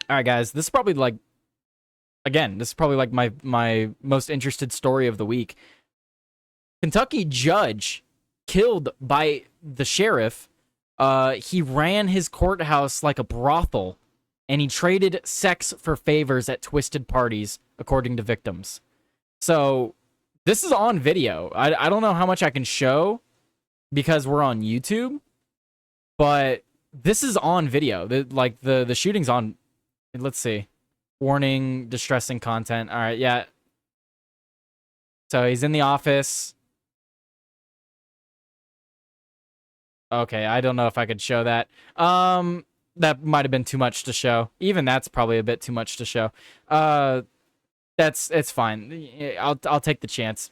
All right, guys, this is probably like again, this is probably like my most interested story of the week. Kentucky judge killed by the sheriff. He ran his courthouse like a brothel, and he traded sex for favors at twisted parties, according to victims. So this is on video. I don't know how much I can show because we're on YouTube, but this is on video. The shooting's on. Let's see. Warning, distressing content. All right, yeah. So he's in the office. Okay, I don't know if I could show that. That might have been too much to show. Even that's probably a bit too much to show. It's fine. I'll take the chance.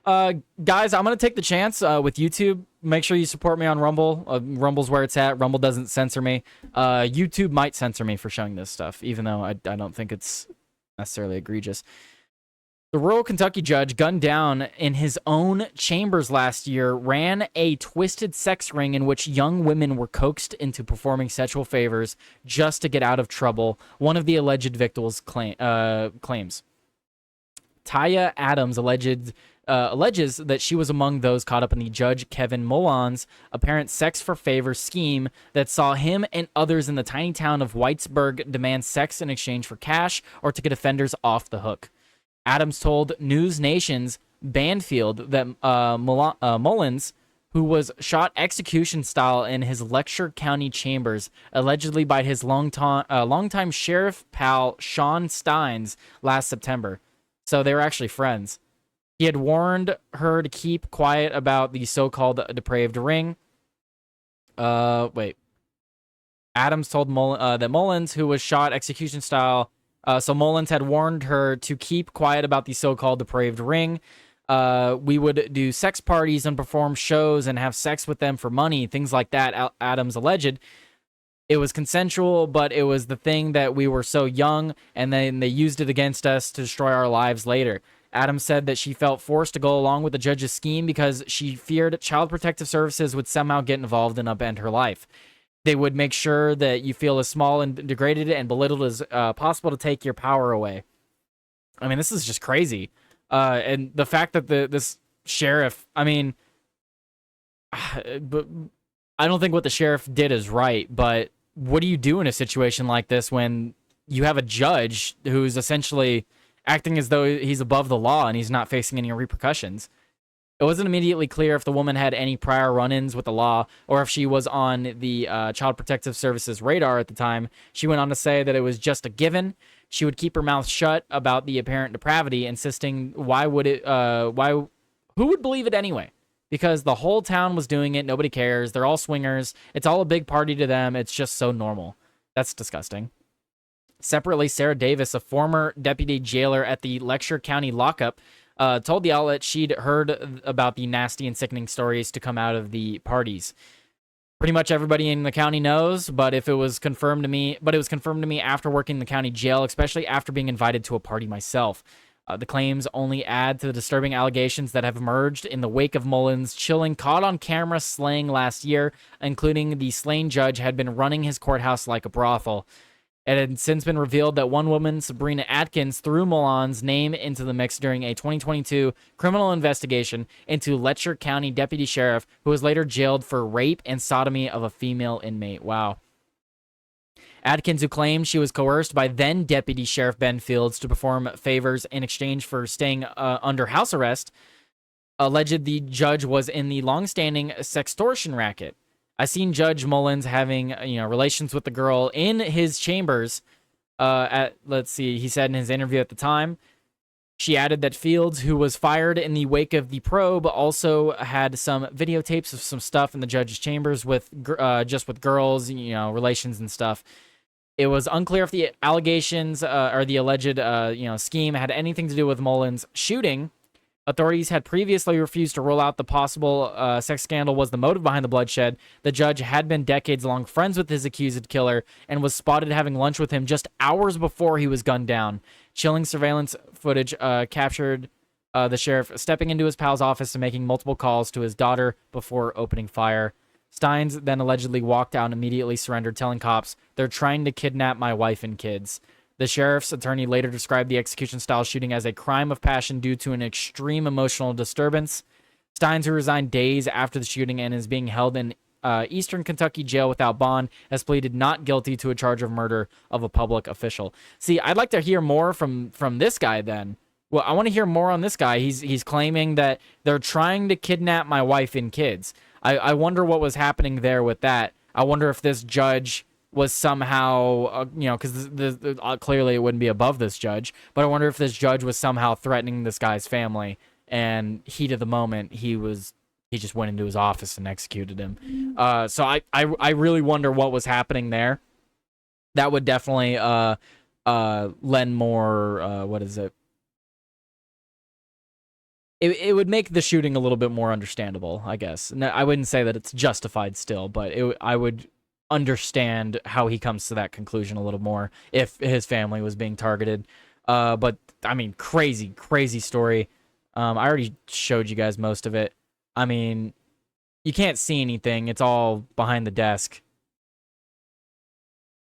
Guys, I'm gonna take the chance with YouTube. Make sure you support me on Rumble. Rumble's where it's at. Rumble doesn't censor me. YouTube might censor me for showing this stuff, even though I don't think it's necessarily egregious. The rural Kentucky judge gunned down in his own chambers last year ran a twisted sex ring in which young women were coaxed into performing sexual favors just to get out of trouble, one of the alleged victims claims. Taya Adams alleges that she was among those caught up in the Judge Kevin Mullon's apparent sex for favor scheme that saw him and others in the tiny town of Whitesburg demand sex in exchange for cash or to get offenders off the hook. Adams told News Nation's Banfield that Mullins, who was shot execution style in his Letcher County chambers, allegedly by his longtime sheriff pal Sean Steins last September. So they were actually friends. He had warned her to keep quiet about the so-called depraved ring. Adams told that Mullins, who was shot execution style, so Mullins had warned her to keep quiet about the so-called depraved ring. We would do sex parties and perform shows and have sex with them for money, things like that, Adams alleged. It was consensual, but it was the thing that we were so young, and then they used it against us to destroy our lives later. Adams said that she felt forced to go along with the judge's scheme because she feared Child Protective Services would somehow get involved and upend her life. They would make sure that you feel as small and degraded and belittled as possible to take your power away. I mean, this is just crazy. And the fact that this sheriff, I mean, but I don't think what the sheriff did is right, but what do you do in a situation like this when you have a judge who's essentially acting as though he's above the law and he's not facing any repercussions? It wasn't immediately clear if the woman had any prior run-ins with the law or if she was on the Child Protective Services radar at the time. She went on to say that it was just a given. She would keep her mouth shut about the apparent depravity, insisting who would believe it anyway? Because the whole town was doing it. Nobody cares. They're all swingers. It's all a big party to them. It's just so normal. That's disgusting. Separately, Sarah Davis, a former deputy jailer at the Letcher County lockup, told the outlet she'd heard about the nasty and sickening stories to come out of the parties. Pretty much everybody in the county knows, but it was confirmed to me after working in the county jail, especially after being invited to a party myself. The claims only add to the disturbing allegations that have emerged in the wake of Mullins' chilling caught-on-camera slaying last year, including the slain judge had been running his courthouse like a brothel. It had since been revealed that one woman, Sabrina Atkins, threw Mullins' name into the mix during a 2022 criminal investigation into Letcher County Deputy Sheriff, who was later jailed for rape and sodomy of a female inmate. Wow. Atkins, who claimed she was coerced by then Deputy Sheriff Ben Fields to perform favors in exchange for staying under house arrest, alleged the judge was in the long-standing sextortion racket. I seen Judge Mullins having relations with the girl in his chambers. He said in his interview at the time. She added that Fields, who was fired in the wake of the probe, also had some videotapes of some stuff in the judge's chambers with girls, relations and stuff. It was unclear if the allegations or the alleged scheme had anything to do with Mullins' shooting. Authorities had previously refused to rule out the possible sex scandal was the motive behind the bloodshed. The judge had been decades-long friends with his accused killer and was spotted having lunch with him just hours before he was gunned down. Chilling surveillance footage captured the sheriff stepping into his pal's office and making multiple calls to his daughter before opening fire. Steins then allegedly walked out and immediately surrendered, telling cops, "They're trying to kidnap my wife and kids." The sheriff's attorney later described the execution-style shooting as a crime of passion due to an extreme emotional disturbance. Steins, who resigned days after the shooting and is being held in Eastern Kentucky jail without bond, has pleaded not guilty to a charge of murder of a public official. See, I'd like to hear more from this guy then. Well, I want to hear more on this guy. He's claiming that they're trying to kidnap my wife and kids. I wonder what was happening there with that. I wonder if this judge was somehow, because clearly it wouldn't be above this judge, but I wonder if this judge was somehow threatening this guy's family, and heat of the moment, he just went into his office and executed him. So I really wonder what was happening there. That would definitely lend more, what is it? It would make the shooting a little bit more understandable, I guess. No, I wouldn't say that it's justified still, but I would understand how he comes to that conclusion a little more if his family was being targeted. But, I mean, crazy story. I already showed you guys most of it. I mean, you can't see anything. It's all behind the desk.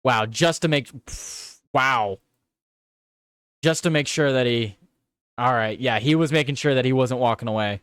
Wow, just to make sure that he... All right, yeah, he was making sure that he wasn't walking away.